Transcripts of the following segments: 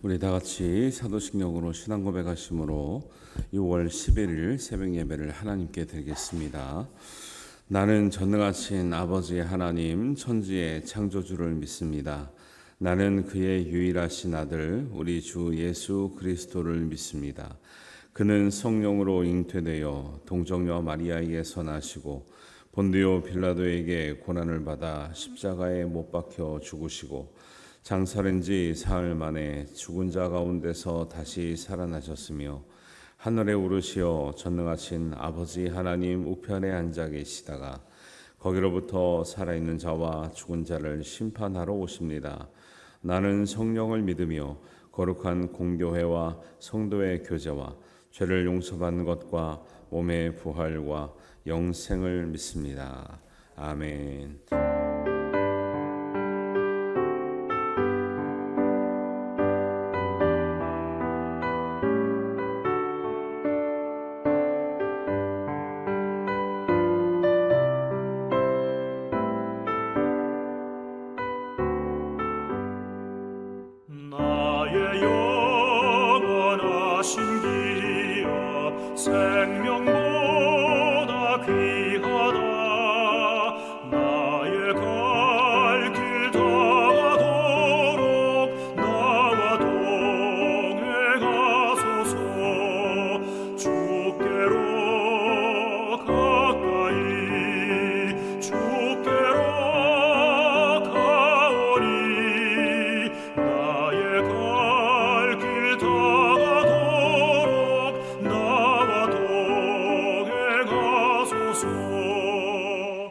우리 다 같이 사도신경으로 신앙 고백하심으로 6월 11일 새벽 예배를 하나님께 드리겠습니다. 나는 전능하신 아버지 하나님 천지의 창조주를 믿습니다. 나는 그의 유일하신 아들 우리 주 예수 그리스도를 믿습니다. 그는 성령으로 잉태되어 동정녀 마리아에게서 나시고 본디오 빌라도에게 고난을 받아 십자가에 못 박혀 죽으시고 장사된 지 사흘 만에 죽은 자 가운데서 다시 살아나셨으며 하늘에 오르시어 전능하신 아버지 하나님 우편에 앉아 계시다가 거기로부터 살아있는 자와 죽은 자를 심판하러 오십니다. 나는 성령을 믿으며 거룩한 공교회와 성도의 교제와 죄를 용서받는 것과 몸의 부활과 영생을 믿습니다. 아멘. 나의 영원하신 기업 생명보다 귀하다. 나의 갈 길 다가도록 나와 동행하소서. 주께로 가까이 주께로 가오리. 나의 갈 길 다가도록 나와 동행하소서.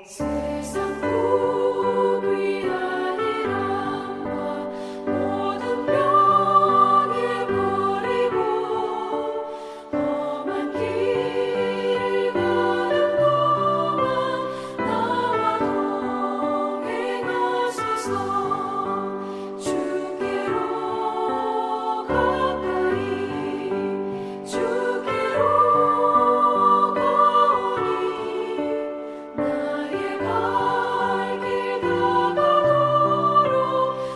세상 복을 위하리라 모든 병에 버리고 험한 길을 가는 동안 나와 동행하소서. 주께로 가까이 주께로 가오리. 나의 갈 길 다가도록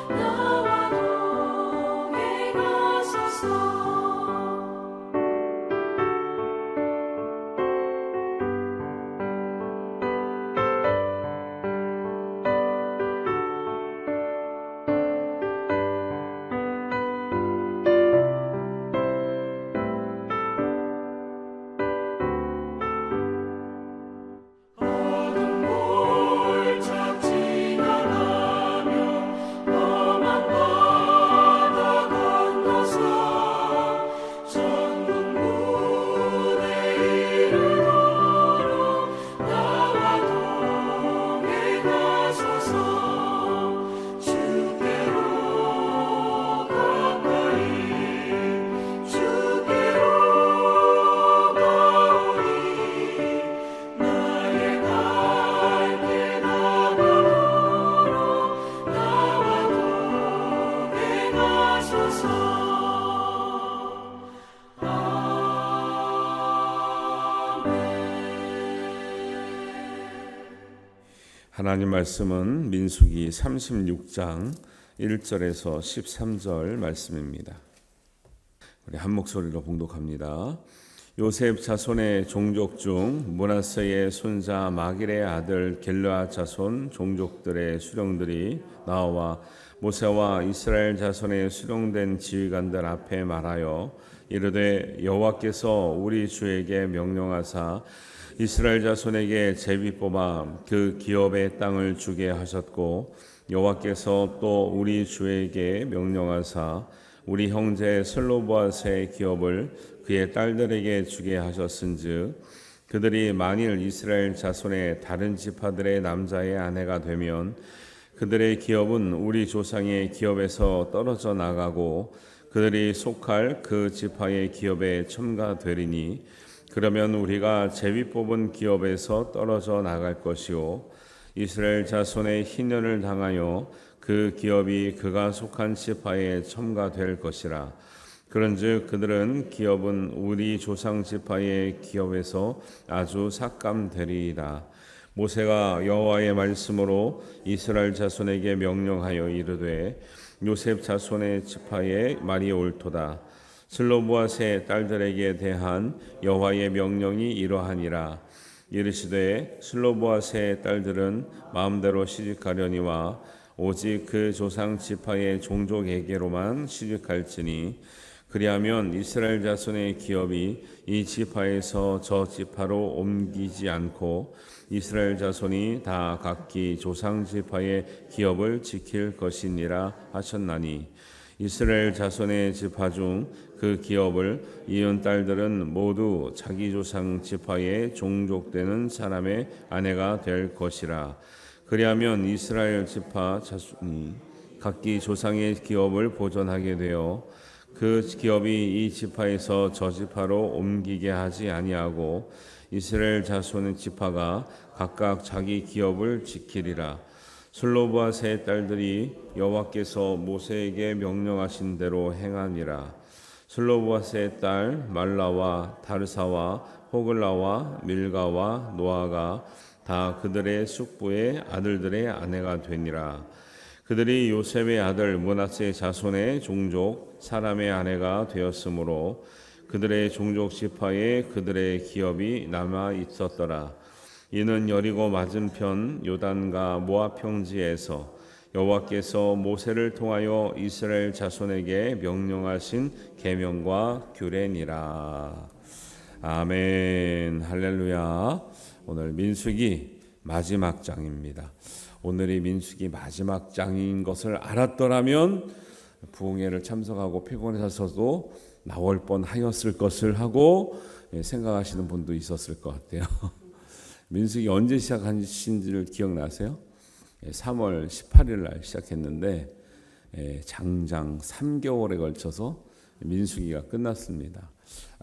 나와 동행하소서. 어둠 골짜 지나가며 험한 바다 건너서 천국문에 이르도록 나와 동행하소서. 주께로 가까이 주께로 가오리. 나의 갈 길 다가도록 나와 동행하소서. 하나님 말씀은 민수기 36장 1절에서 13절 말씀입니다. 우리 한 목소리로 봉독합니다. 요셉 자손의 종족 중 므낫세의 손자 마길의 아들 길르앗 자손 종족들의 수령들이 나와 모세와 이스라엘 자손의 수령된 지휘관들 앞에 말하여 이르되 여호와께서 우리 주에게 명령하사 이스라엘 자손에게 제비 뽑아 그 기업의 땅을 주게 하셨고 여호와께서 또 우리 주에게 명령하사 우리 형제 슬로보앗의 기업을 그의 딸들에게 주게 하셨은즉 그들이 만일 이스라엘 자손의 다른 지파들의 남자의 아내가 되면 그들의 기업은 우리 조상의 기업에서 떨어져 나가고 그들이 속할 그 지파의 기업에 첨가되리니 그러면 우리가 제비 뽑은 기업에서 떨어져 나갈 것이요 이스라엘 자손의 희년을 당하여 그 기업이 그가 속한 지파에 첨가될 것이라. 그런즉 그들은 기업은 우리 조상 지파의 기업에서 아주 삭감되리이다. 모세가 여호와의 말씀으로 이스라엘 자손에게 명령하여 이르되 요셉 자손의 지파의 말이 옳도다. 슬로보앗의 딸들에게 대한 여호와의 명령이 이러하니라. 이르시되 슬로보앗의 딸들은 마음대로 시집가려니와 오직 그 조상 지파의 종족에게로만 시집갈지니 그리하면 이스라엘 자손의 기업이 이 지파에서 저 지파로 옮기지 않고 이스라엘 자손이 다 각기 조상 지파의 기업을 지킬 것이니라 하셨나니 이스라엘 자손의 지파 중 그 기업을 이은 딸들은 모두 자기 조상 지파의 종족되는 사람의 아내가 될 것이라. 그리하면 이스라엘 지파 자손이 각기 조상의 기업을 보존하게 되어 그 기업이 이 지파에서 저 지파로 옮기게 하지 아니하고 이스라엘 자손의 지파가 각각 자기 기업을 지키리라. 슬로보앗의 딸들이 여호와께서 모세에게 명령하신 대로 행하니라. 슬로보앗의 딸 말라와 다르사와 호글라와 밀가와 노아가 다 그들의 숙부의 아들들의 아내가 되니라. 그들이 요셉의 아들 므낫세 자손의 종족 사람의 아내가 되었으므로 그들의 종족 지파에 그들의 기업이 남아 있었더라. 이는 여리고 맞은편 요단과 모압 평지에서 여호와께서 모세를 통하여 이스라엘 자손에게 명령하신 계명과 규례니라. 아멘. 할렐루야. 오늘 민수기 마지막 장입니다. 오늘이 민수기 마지막 장인 것을 알았더라면 부흥회를 참석하고 피곤해서도 나올 뻔하였을 것을 하고 생각하시는 분도 있었을 것 같아요. 민수기 언제 시작하신지를 기억나세요? 3월 18일 날 시작했는데 장장 3개월에 걸쳐서 민수기가 끝났습니다.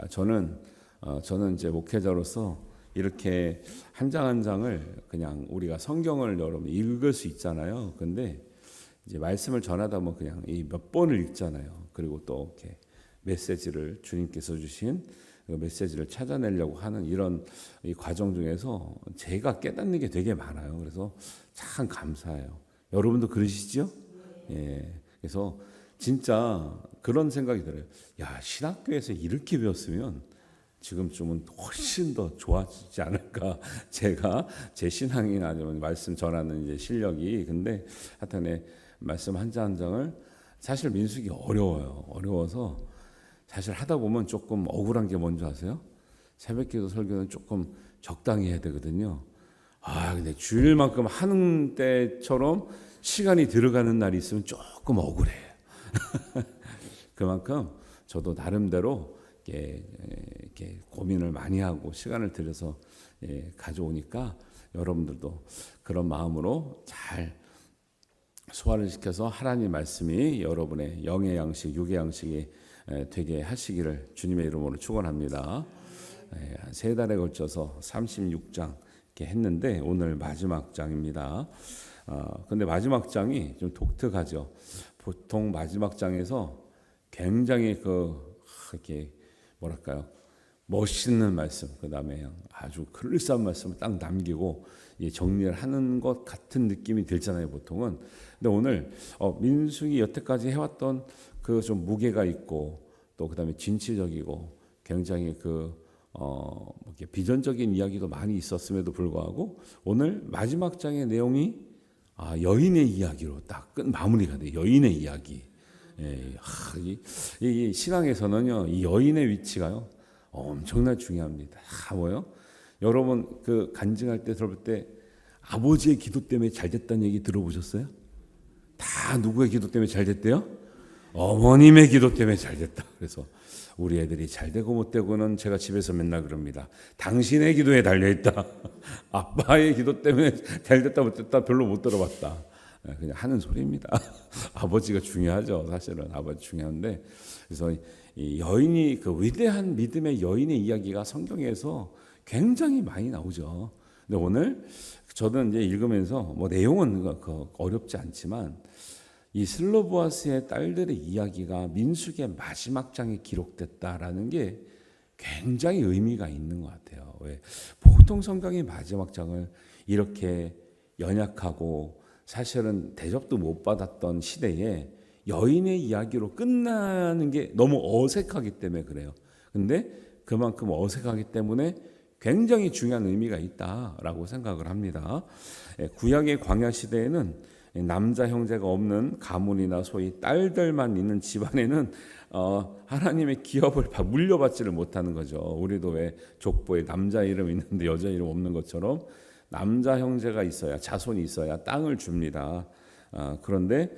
저는 이제 목회자로서 이렇게 한 장 한 장을 그냥 우리가 성경을 여러분 읽을 수 있잖아요. 근데 이제 말씀을 전하다 보면 그냥 이 몇 번을 읽잖아요. 그리고 또 이렇게 메시지를 주님께서 주신 그 메시지를 찾아내려고 하는 이런 이 과정 중에서 제가 깨닫는 게 되게 많아요. 그래서 참 감사해요. 여러분도 그러시죠? 예. 그래서 진짜 그런 생각이 들어요. 야, 신학교에서 이렇게 배웠으면 지금쯤은 훨씬 더 좋아지지 않을까. 제가 제 신앙이나 아니면 말씀 전하는 이제 실력이. 근데 하여튼 말씀 한 장 한 장을 사실 민수기 어려워요. 어려워서 사실 하다 보면 조금 억울한 게 뭔지 아세요? 새벽기도 설교는 조금 적당히 해야 되거든요. 근데 주일만큼 하는 때처럼 시간이 들어가는 날이 있으면 조금 억울해요. 그만큼 저도 나름대로 이렇게 고민을 많이 하고 시간을 들여서 가져오니까 여러분들도 그런 마음으로 잘 소화를 시켜서 하나님 말씀이 여러분의 영의 양식, 육의 양식이 되게 하시기를 주님의 이름으로 축원합니다. 한 3달에 걸쳐서 36장 이렇게 했는데 오늘 마지막 장입니다. 근데 마지막 장이 좀 독특하죠. 보통 마지막 장에서 굉장히 이렇게 뭐랄까요, 멋있는 말씀, 그 다음에 아주 그럴싸한 말씀을 딱 남기고 정리를 하는 것 같은 느낌이 들잖아요, 보통은. 근데 오늘 민수기 여태까지 해왔던 그 좀 무게가 있고 또 그 다음에 진취적이고 굉장히 이렇게 비전적인 이야기도 많이 있었음에도 불구하고 오늘 마지막 장의 내용이 여인의 이야기로 딱 마무리가 돼요. 여인의 이야기. 이 신앙에서는요, 이 여인의 위치가요 엄청나게 중요합니다. 뭐요? 여러분 간증할 때 들어볼 때 아버지의 기도 때문에 잘 됐다는 얘기 들어보셨어요? 다 누구의 기도 때문에 잘 됐대요? 어머님의 기도 때문에 잘 됐다. 그래서 우리 애들이 잘 되고 못 되고는 제가 집에서 맨날 그럽니다. 당신의 기도에 달려있다. 아빠의 기도 때문에 잘 됐다 못 됐다 별로 못 들어봤다. 그냥 하는 소리입니다. 아버지가 중요하죠. 사실은 아버지 중요한데, 그래서 이 여인이 위대한 믿음의 여인의 이야기가 성경에서 굉장히 많이 나오죠. 근데 오늘 저는 이제 읽으면서 내용은 어렵지 않지만 이 슬로보아스의 딸들의 이야기가 민수기의 마지막 장에 기록됐다라는 게 굉장히 의미가 있는 것 같아요. 왜? 보통 성경의 마지막 장을 이렇게 연약하고 사실은 대접도 못 받았던 시대에 여인의 이야기로 끝나는 게 너무 어색하기 때문에 그래요. 근데 그만큼 어색하기 때문에 굉장히 중요한 의미가 있다라고 생각을 합니다. 구약의 광야 시대에는 남자 형제가 없는 가문이나 소위 딸들만 있는 집안에는 하나님의 기업을 물려받지를 못하는 거죠. 우리도 왜 족보에 남자 이름 있는데 여자 이름 없는 것처럼 남자 형제가 있어야, 자손이 있어야 땅을 줍니다. 그런데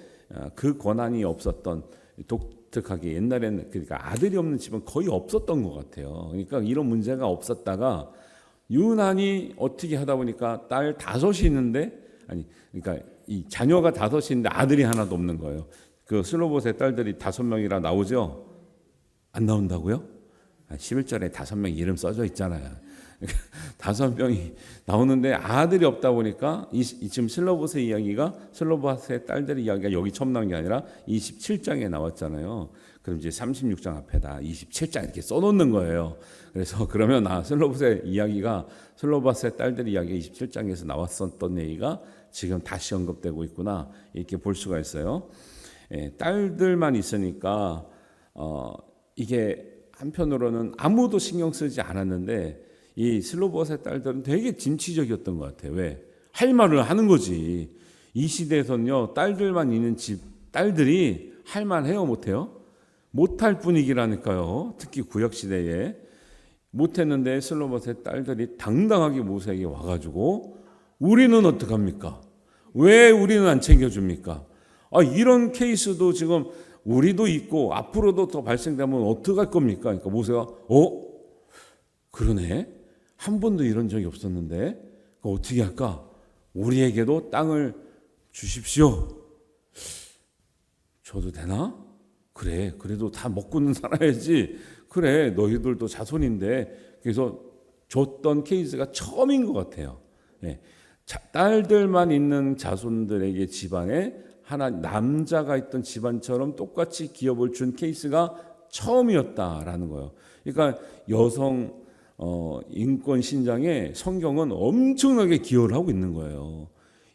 그 권한이 없었던, 독특하게 옛날에는 그러니까 아들이 없는 집은 거의 없었던 것 같아요. 그러니까 이런 문제가 없었다가 유난히 어떻게 하다 보니까 딸 5이 있는데, 그러니까 이 자녀가 5인데 아들이 하나도 없는 거예요. 그 슬로봇의 딸들이 5명이라 나오죠? 안 나온다고요? 11절에 5명 이름 써져 있잖아요. 5명이 나오는데 아들이 없다 보니까 지금 슬로봇의 이야기가, 슬로봇의 딸들의 이야기가 여기 처음 나온 게 아니라 27장에 나왔잖아요. 그럼 이제 36장 앞에다 27장 이렇게 써놓는 거예요. 그래서 그러면 슬로봇의 이야기가, 슬로봇의 딸들의 이야기가 27장에서 나왔었던 얘기가 지금 다시 언급되고 있구나, 이렇게 볼 수가 있어요. 딸들만 있으니까 이게 한편으로는 아무도 신경 쓰지 않았는데 이 슬로봇의 딸들은 되게 진취적이었던 것 같아요. 왜? 할 말을 하는 거지. 이 시대에서는요, 딸들만 있는 집 딸들이 할 말 해요, 못해요? 못할 분위기라니까요. 특히 구약 시대에 못했는데 슬로봇의 딸들이 당당하게 모세에게 와가지고 우리는 어떡합니까? 왜 우리는 안 챙겨줍니까? 이런 케이스도 지금 우리도 있고 앞으로도 더 발생되면 어떡할 겁니까? 그러니까 모세가 그러네, 한 번도 이런 적이 없었는데 어떻게 할까? 우리에게도 땅을 주십시오. 줘도 되나? 그래, 그래도 다 먹고는 살아야지. 그래, 너희들도 자손인데. 그래서 줬던 케이스가 처음인 것 같아요. 딸들만 있는 자손들에게 집안에 하나 남자가 있던 집안처럼 똑같이 기업을 준 케이스가 처음이었다라는 거예요. 그러니까 여성 인권 신장에 성경은 엄청나게 기여를 하고 있는 거예요.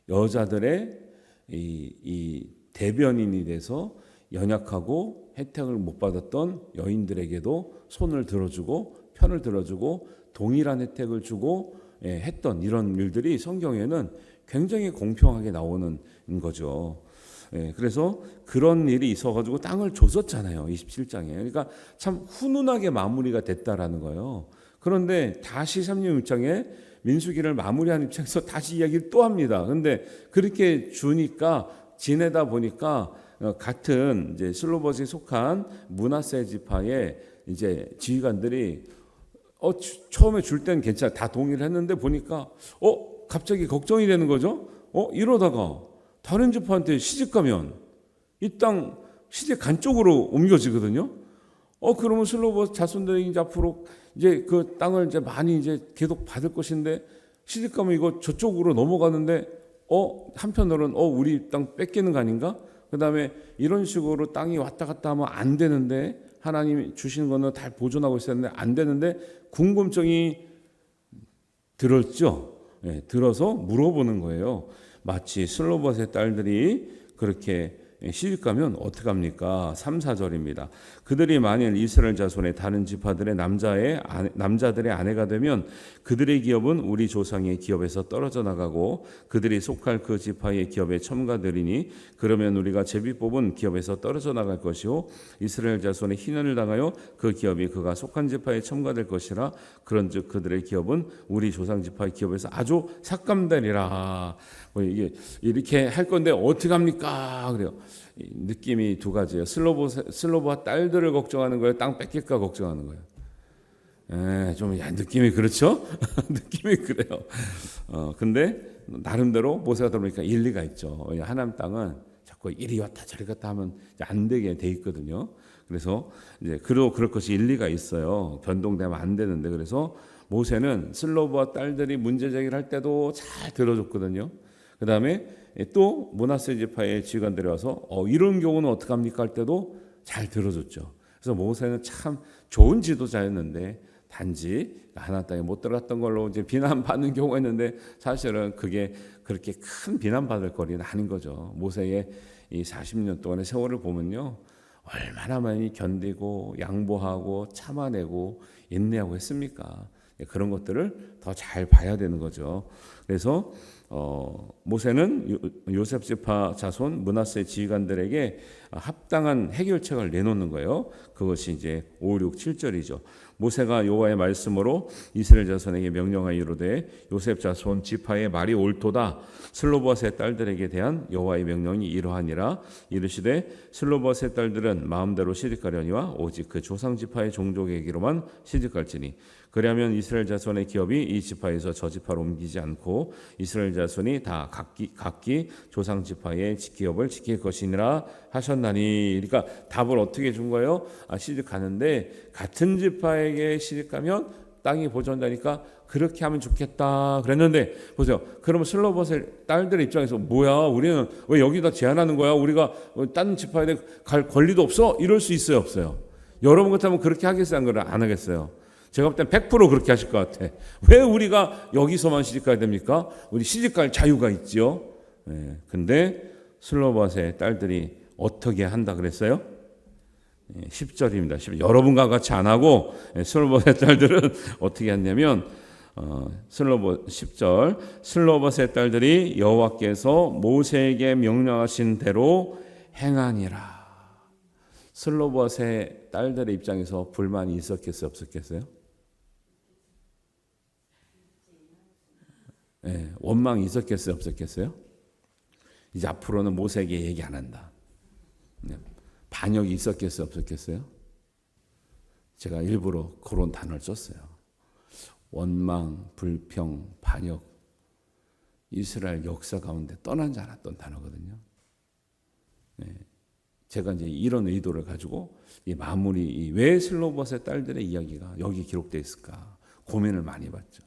여자들의 이 대변인이 돼서 연약하고 혜택을 못 받았던 여인들에게도 손을 들어주고 편을 들어주고 동일한 혜택을 주고 했던 이런 일들이 성경에는 굉장히 공평하게 나오는 거죠. 그래서 그런 일이 있어가지고 땅을 줬었잖아요. 27장에. 그러니까 참 훈훈하게 마무리가 됐다라는 거예요. 그런데 다시 36장에 민수기를 마무리하는 입장에서 다시 이야기를 또 합니다. 그런데 그렇게 주니까 지내다 보니까 같은 이제 슬로봇에 속한 므낫세 지파의 이제 지휘관들이 처음에 줄 때는 괜찮아, 다 동의를 했는데 보니까 갑자기 걱정이 되는 거죠. 이러다가 다른 지파한테 시집 가면 이 땅 시집 간 쪽으로 옮겨지거든요. 그러면 슬로봇 자손들이 이제 앞으로 이제 그 땅을 이제 많이 이제 계속 받을 것인데 시집 가면 이거 저쪽으로 넘어가는데 한편으로는 우리 땅 뺏기는 거 아닌가? 그다음에 이런 식으로 땅이 왔다 갔다 하면 안 되는데, 하나님이 주시는 거는 다 보존하고 있었는데 안 되는데 궁금증이 들었죠. 들어서 물어보는 거예요. 마치 슬로봇의 딸들이 그렇게 시집가면 어떡합니까? 3, 4절입니다. 그들이 만일 이스라엘 자손의 다른 지파들의 남자들의 아내가 되면 그들의 기업은 우리 조상의 기업에서 떨어져 나가고 그들이 속할 그 지파의 기업에 첨가되리니 그러면 우리가 제비 뽑은 기업에서 떨어져 나갈 것이요 이스라엘 자손의 희난을 당하여 그 기업이 그가 속한 지파에 첨가될 것이라. 그런즉 그들의 기업은 우리 조상 지파의 기업에서 아주 삭감되리라. 이게 이렇게 할 건데 어떡합니까? 그래요. 느낌이 두 가지예요. 슬로봇 딸들을 걱정하는 거예요, 땅 뺏길까 걱정하는 거예요. 좀 느낌이 그렇죠? 느낌이 그래요. 근데 나름대로 모세가 들어보니까 일리가 있죠. 하나님 땅은 자꾸 이리 왔다 저리 갔다 하면 안 되게 돼 있거든요. 그래서 이제 그럴 것이 일리가 있어요. 변동되면 안 되는데. 그래서 모세는 슬로봇 딸들이 문제 제기를 할 때도 잘 들어줬거든요. 그 다음에 또 므낫세 지파의 지휘관들이 와서 이런 경우는 어떡합니까 할 때도 잘 들어줬죠. 그래서 모세는 참 좋은 지도자였는데 단지 하나님 땅에 못 들어갔던 걸로 이제 비난받는 경우가 있는데 사실은 그게 그렇게 큰 비난받을 거리는 아닌 거죠. 모세의 이 40년 동안의 세월을 보면요, 얼마나 많이 견디고 양보하고 참아내고 인내하고 했습니까? 그런 것들을 더 잘 봐야 되는 거죠. 그래서 모세는 요셉 지파 자손 므낫세 지휘관들에게 합당한 해결책을 내놓는 거예요. 그것이 이제 5, 6, 7절이죠. 모세가 여호와의 말씀으로 이스라엘 자손에게 명령하여 이르되 요셉 자손 지파의 말이 옳도다. 슬로보아스의 딸들에게 대한 여호와의 명령이 이러하니라. 이르시되 슬로보아스의 딸들은 마음대로 시집가려니와 오직 그 조상 지파의 종족에게로만 시집갈지니 그리하면 이스라엘 자손의 기업이 이 지파에서 저 지파로 옮기지 않고 이스라엘 자손이 다 각기 조상 지파의 기업을 지킬 것이니라 하셨나니. 그러니까 답을 어떻게 준 거예요? 시집 가는데 같은 지파에게 시집 가면 땅이 보존되니까 그렇게 하면 좋겠다 그랬는데, 보세요. 그러면 슬로보아스의 딸들의 입장에서 뭐야, 우리는 왜 여기다 제한하는 거야? 우리가 다른 지파에 갈 권리도 없어? 이럴 수 있어요, 없어요? 여러분 같으면 그렇게 하겠어요, 안 하겠어요? 제가 볼 땐 100% 그렇게 하실 것 같아. 왜 우리가 여기서만 시집가야 됩니까? 우리 시집갈 자유가 있죠. 근데 슬로보아스의 딸들이 어떻게 한다 그랬어요? 10절입니다. 여러분과 같이 안 하고 슬로보아스의 딸들은 어떻게 했냐면 10절 슬로보아스의 딸들이 여호와께서 모세에게 명령하신 대로 행하니라. 슬로보아스의 딸들의 입장에서 불만이 있었겠어요, 없었겠어요? 원망이 있었겠어요, 없었겠어요? 이제 앞으로는 모세에게 얘기 안 한다. 반역이 있었겠어요, 없었겠어요? 제가 일부러 그런 단어를 썼어요. 원망, 불평, 반역, 이스라엘 역사 가운데 떠나지 않았던 단어거든요. 제가 이제 이런 의도를 가지고 이 마무리, 왜 슬로보아스의 딸들의 이야기가 여기 기록되어 있을까 고민을 많이 봤죠.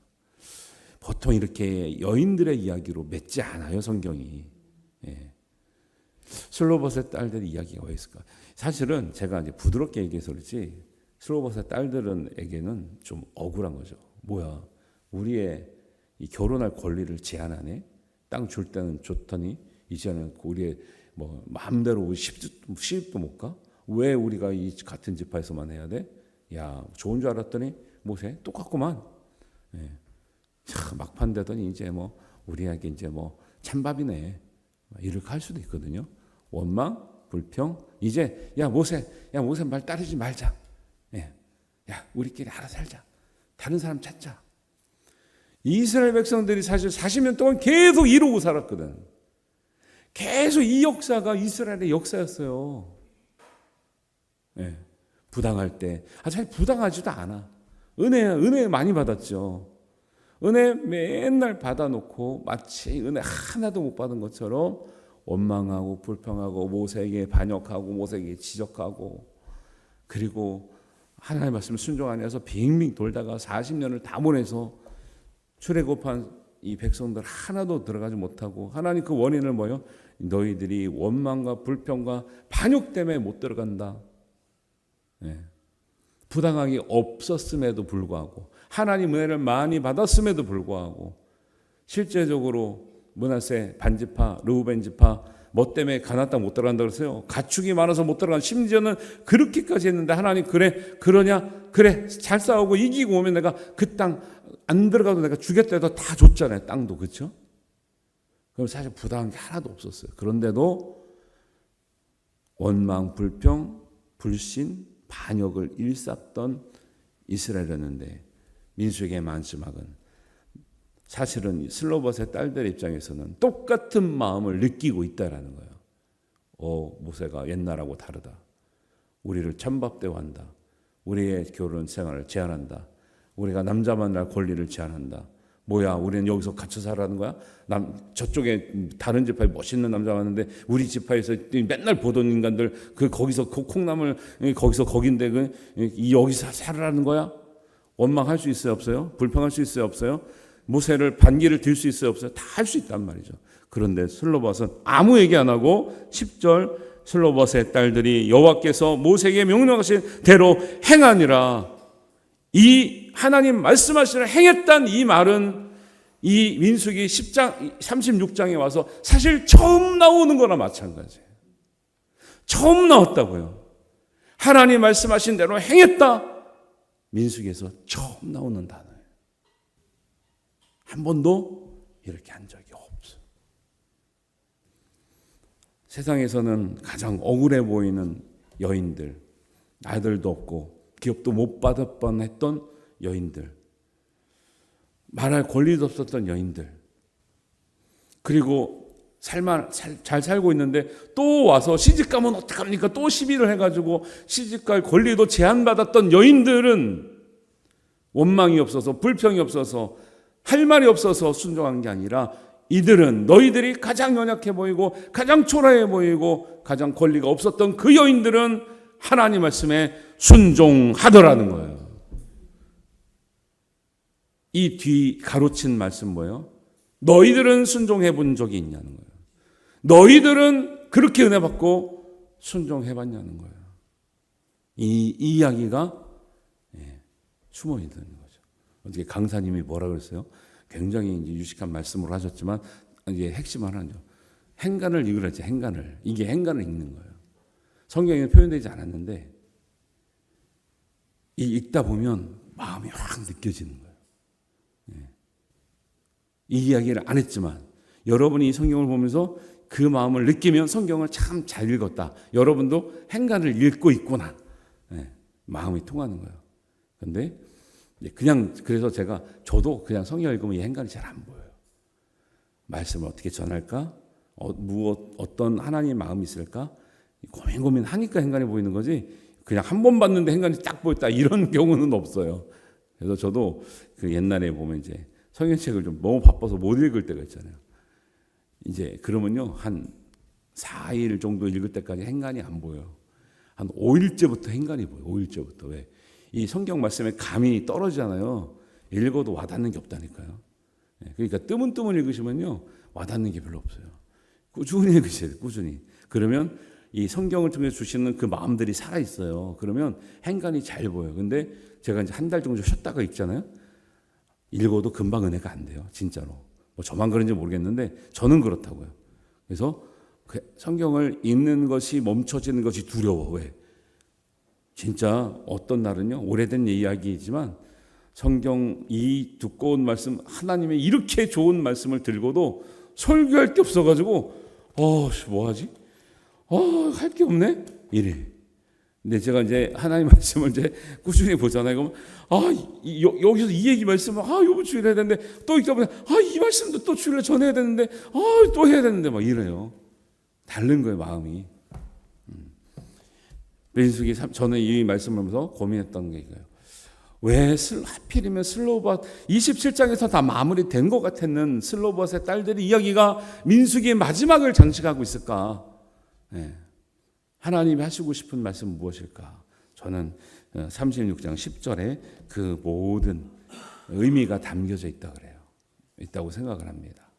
보통 이렇게 여인들의 이야기로 맺지 않아요, 성경이. 슬로보아스의 딸들의 이야기가 왜 있을까? 사실은 제가 이제 부드럽게 얘기해서 그렇지 슬로보아스의 딸들에게는 좀 억울한 거죠. 뭐야, 우리의 이 결혼할 권리를 제한하네. 땅 줄 때는 좋더니 이제는 우리의 뭐 마음대로 시집도 못 가? 왜 우리가 이 같은 지파에서만 해야 돼? 야, 좋은 줄 알았더니 모세 똑같구만. 참 막판 되더니 이제 뭐 우리에게 이제 뭐 찬밥이네. 이렇게 할 수도 있거든요. 원망, 불평. 이제 야 모세 말 따르지 말자. 야 우리끼리 알아서 살자. 다른 사람 찾자. 이스라엘 백성들이 사실 40년 동안 계속 이러고 살았거든. 계속 이 역사가 이스라엘의 역사였어요. 부당할 때 사실 부당하지도 않아. 은혜 많이 받았죠. 은혜 맨날 받아놓고 마치 은혜 하나도 못 받은 것처럼 원망하고 불평하고 모세에게 반역하고 모세에게 지적하고, 그리고 하나님의 말씀을 순종 안 해서 빙빙 돌다가 40년을 다 보내서 출애굽한 이 백성들 하나도 들어가지 못하고, 하나님 그 원인을 뭐예요? 너희들이 원망과 불평과 반역 때문에 못 들어간다. 부당하게 없었음에도 불구하고, 하나님 은혜를 많이 받았음에도 불구하고, 실제적으로 므낫세 반지파, 르우벤 지파 뭐 때문에 가나안 땅 못 들어간다고 그랬어요. 가축이 많아서 못 들어간, 심지어는 그렇게까지 했는데 하나님 그러냐? 그래 잘 싸우고 이기고 오면 내가 그 땅 안 들어가도 내가 주겠다 해도 다 줬잖아요. 땅도. 그렇죠? 그럼 사실 부당한 게 하나도 없었어요. 그런데도 원망, 불평, 불신, 반역을 일삼던 이스라엘이었는데, 민수기의 마지막은 사실은 슬로보아스의 딸들의 입장에서는 똑같은 마음을 느끼고 있다라는 거예요. 모세가 옛날하고 다르다. 우리를 천밥대화한다. 우리의 결혼 생활을 제한한다. 우리가 남자 만날 권리를 제한한다. 뭐야, 우리는 여기서 갇혀 살라는 거야? 저쪽에 다른 지파에 멋있는 남자 왔는데 우리 지파에서 맨날 보던 인간들 거기서 콩나물 거기서 거긴데 여기서 살으라는 거야? 원망할 수 있어요, 없어요? 불평할 수 있어요, 없어요? 모세를 반기를 들 수 있어요, 없어요? 다 할 수 있단 말이죠. 그런데 슬로보아스는 아무 얘기 안 하고 10절 슬로보아스의 딸들이 여호와께서 모세에게 명령하신 대로 행하니라. 이 하나님 말씀하시는 행했단 이 말은 이 민수기 10장 36장에 와서 사실 처음 나오는 거나 마찬가지예요. 처음 나왔다고요. 하나님 말씀하신 대로 행했다. 민수기에서 처음 나오는 단어예요. 한 번도 이렇게 한 적이 없어요. 세상에서는 가장 억울해 보이는 여인들, 아들도 없고 기업도 못 받을 뻔했던 여인들, 말할 권리도 없었던 여인들, 그리고 잘 살고 있는데 또 와서 시집가면 어떡합니까? 또 시비를 해가지고 시집갈 권리도 제한받았던 여인들은 원망이 없어서, 불평이 없어서, 할 말이 없어서 순종한 게 아니라, 이들은 너희들이 가장 연약해 보이고 가장 초라해 보이고 가장 권리가 없었던 그 여인들은 하나님 말씀에 순종하더라는 거예요. 이 뒤 가로친 말씀 뭐예요? 너희들은 순종해 본 적이 있냐는 거예요. 너희들은 그렇게 은혜 받고 순종해 봤냐는 거예요. 이 이야기가 숨어 있는 거죠. 어떻게 강사님이 뭐라 그랬어요? 굉장히 이제 유식한 말씀으로 하셨지만 이제 핵심 하나죠. 행간을 읽으랬지. 행간을. 이게 행간을 읽는 거예요. 성경에는 표현되지 않았는데 읽다 보면 마음이 확 느껴지는 거예요. 이 이야기를 안 했지만 여러분이 이 성경을 보면서 그 마음을 느끼면 성경을 참 잘 읽었다. 여러분도 행간을 읽고 있구나. 마음이 통하는 거예요. 근데 그냥 그래서 저도 그냥 성경 읽으면 이 행간이 잘 안 보여요. 말씀을 어떻게 전할까? 어떤 하나님의 마음이 있을까? 고민하니까 행간이 보이는 거지. 그냥 한 번 봤는데 행간이 딱 보였다 이런 경우는 없어요. 그래서 저도 그 옛날에 보면 이제 성경책을 좀 너무 바빠서 못 읽을 때가 있잖아요. 이제 그러면요 한 4일 정도 읽을 때까지 행간이 안 보여요. 한 5일째부터 행간이 보여요. 5일째부터. 왜? 이 성경 말씀에 감이 떨어지잖아요. 읽어도 와닿는 게 없다니까요. 그러니까 뜨문뜨문 읽으시면요 와닿는 게 별로 없어요. 꾸준히 읽으셔야 돼요. 꾸준히. 그러면 이 성경을 통해 주시는 그 마음들이 살아 있어요. 그러면 행간이 잘 보여요. 근데 제가 이제 한 달 정도 쉬었다가 있잖아요. 읽어도 금방 은혜가 안 돼요. 진짜로. 뭐 저만 그런지 모르겠는데 저는 그렇다고요. 그래서 그 성경을 읽는 것이 멈춰지는 것이 두려워. 왜? 진짜 어떤 날은요 오래된 이야기이지만 성경 이 두꺼운 말씀 하나님의 이렇게 좋은 말씀을 들고도 설교할 게 없어가지고 뭐하지? 할 게 없네? 이래. 근데 제가 이제 하나님 말씀을 이제 꾸준히 보잖아요. 그러면 여기서 이 얘기 말씀을 이번 주에 해야 되는데 또 읽다 보면 이 말씀도 또 주일에 전해야 되는데 또 해야 되는데 막 이래요. 다른 거예요 마음이. 민수기 저는 이 말씀을 하면서 고민했던 게 이거예요. 왜 하필이면 슬로봇 27장에서 다 마무리된 것 같았는 슬로봇의 딸들의 이야기가 민수기의 마지막을 장식하고 있을까? 하나님이 하시고 싶은 말씀은 무엇일까? 저는 36장 10절에 그 모든 의미가 담겨져 있다고 생각을 합니다.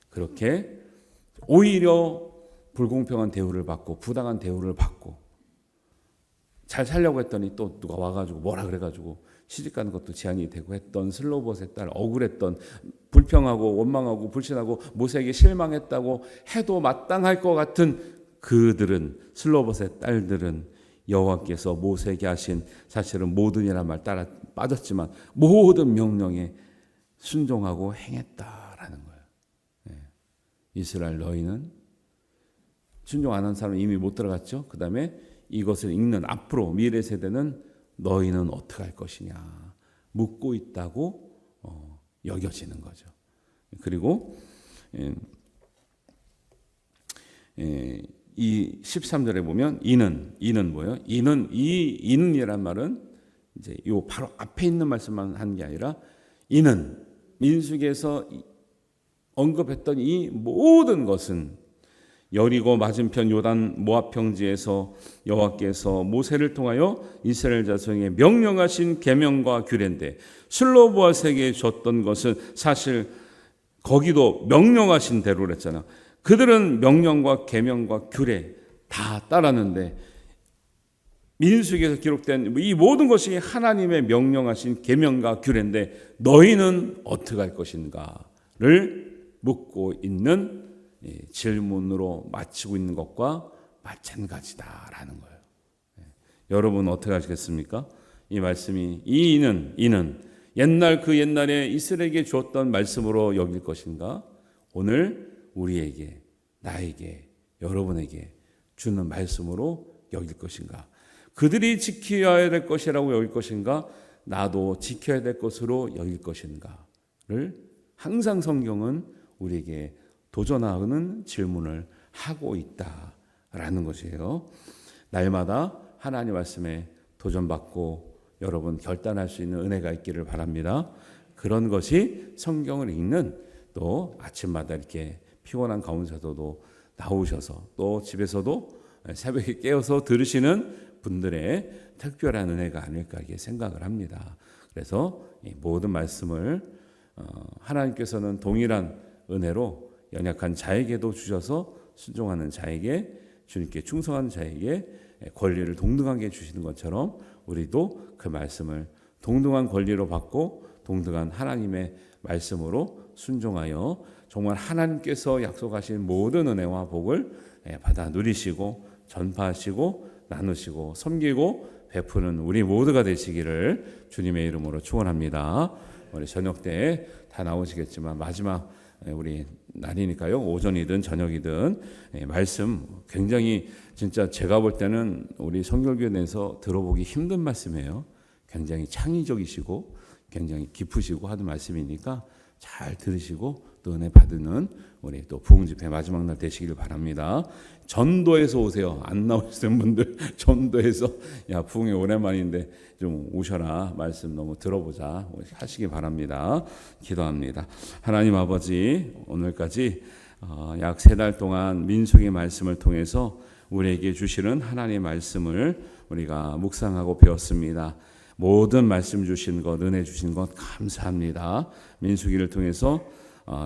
그렇게 오히려 불공평한 대우를 받고 부당한 대우를 받고 잘 살려고 했더니 또 누가 와가지고 뭐라 그래가지고 시집가는 것도 제한이 되고 했던 슬로봇의 딸, 억울했던, 불평하고 원망하고 불신하고 모세에게 실망했다고 해도 마땅할 것 같은 그들은, 슬로봇의 딸들은 여호와께서 모세에게 하신, 사실은 모든이라는 말 따라 빠졌지만 모든 명령에 순종하고 행했다라는 거예요. 이스라엘 너희는 순종 안 한 사람은 이미 못 들어갔죠. 그 다음에 이것을 읽는 앞으로 미래 세대는 너희는 어떻게 할 것이냐 묻고 있다고 여겨지는 거죠. 그리고 이 13절에 보면 이는 뭐예요? 이는이란 말은 이제 요 바로 앞에 있는 말씀만 한 게 아니라 이는 민수기에서 언급했던 이 모든 것은 여리고 맞은편 요단 모압 평지에서 여호와께서 모세를 통하여 이스라엘 자손에게 명령하신 계명과 규례인데, 슬로보아스에게 줬던 것은 사실 거기도 명령하신 대로 그랬잖아. 그들은 명령과 계명과 규례 다 따랐는데 민수기에서 기록된 이 모든 것이 하나님의 명령하신 계명과 규례인데 너희는 어떻게 할 것인가를 묻고 있는 질문으로 마치고 있는 것과 마찬가지다라는 거예요. 여러분 어떻게 하시겠습니까? 이 말씀이 이는 옛날 그 옛날에 이스라엘에게 주었던 말씀으로 여길 것인가? 오늘 우리에게, 나에게, 여러분에게 주는 말씀으로 여길 것인가? 그들이 지켜야 될 것이라고 여길 것인가? 나도 지켜야 될 것으로 여길 것인가를 항상 성경은 우리에게 도전하는 질문을 하고 있다라는 것이에요. 날마다 하나님 말씀에 도전받고 여러분 결단할 수 있는 은혜가 있기를 바랍니다. 그런 것이 성경을 읽는, 또 아침마다 이렇게 피곤한 가운데서도 나오셔서 또 집에서도 새벽에 깨어서 들으시는 분들의 특별한 은혜가 아닐까 이렇게 생각을 합니다. 그래서 이 모든 말씀을 하나님께서는 동일한 은혜로 연약한 자에게도 주셔서 순종하는 자에게, 주님께 충성하는 자에게 권리를 동등하게 주시는 것처럼 우리도 그 말씀을 동등한 권리로 받고 동등한 하나님의 말씀으로 순종하여 정말 하나님께서 약속하신 모든 은혜와 복을 받아 누리시고 전파하시고 나누시고 섬기고 베푸는 우리 모두가 되시기를 주님의 이름으로 축원합니다. 우리 저녁 때 다 나오시겠지만 마지막 우리 날이니까요. 오전이든 저녁이든 말씀 굉장히 진짜 제가 볼 때는 우리 성결교회 내에서 들어보기 힘든 말씀이에요. 굉장히 창의적이시고 굉장히 깊으시고 하는 말씀이니까 잘 들으시고 또 은혜 받는 우리 또 부흥집회 마지막 날 되시길 바랍니다. 전도에서 오세요. 안 나오시는 분들 전도에서 야 부흥이 오랜만인데 좀 오셔라, 말씀 너무 들어보자 하시기 바랍니다. 기도합니다. 하나님 아버지, 오늘까지 약 3달 동안 민수기 말씀을 통해서 우리에게 주시는 하나님의 말씀을 우리가 묵상하고 배웠습니다. 모든 말씀 주신 것, 은혜 주신 것 감사합니다. 민수기를 통해서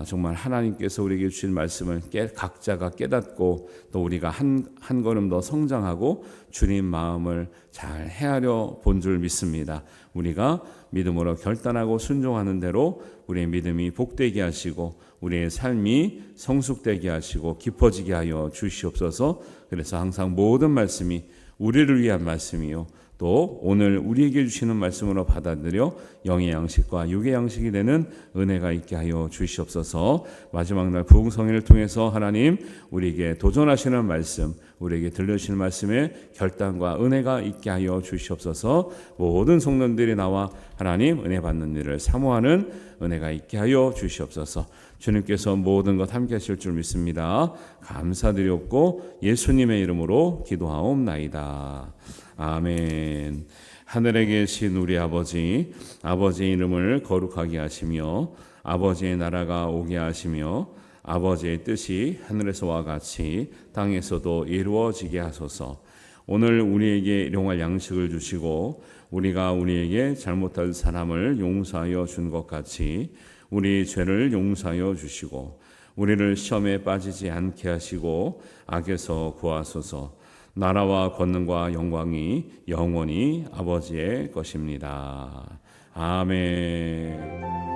정말 하나님께서 우리에게 주신 말씀을 각자가 깨닫고 또 우리가 한 걸음 더 성장하고 주님 마음을 잘 헤아려 본 줄 믿습니다. 우리가 믿음으로 결단하고 순종하는 대로 우리의 믿음이 복되게 하시고 우리의 삶이 성숙되게 하시고 깊어지게 하여 주시옵소서. 그래서 항상 모든 말씀이 우리를 위한 말씀이요, 또 오늘 우리에게 주시는 말씀으로 받아들여 영의 양식과 육의 양식이 되는 은혜가 있게 하여 주시옵소서. 마지막 날 부흥성회를 통해서 하나님 우리에게 도전하시는 말씀, 우리에게 들려주시는 말씀에 결단과 은혜가 있게 하여 주시옵소서. 모든 성도들이 나와 하나님 은혜 받는 일을 사모하는 은혜가 있게 하여 주시옵소서. 주님께서 모든 것 함께 하실 줄 믿습니다. 감사드리옵고 예수님의 이름으로 기도하옵나이다. 아멘. 하늘에 계신 우리 아버지, 아버지의 이름을 거룩하게 하시며 아버지의 나라가 오게 하시며 아버지의 뜻이 하늘에서와 같이 땅에서도 이루어지게 하소서. 오늘 우리에게 일용할 양식을 주시고 우리가 우리에게 잘못한 사람을 용서하여 준 것 같이 우리 죄를 용서하여 주시고 우리를 시험에 빠지지 않게 하시고 악에서 구하소서. 나라와 권능과 영광이 영원히 아버지의 것입니다. 아멘.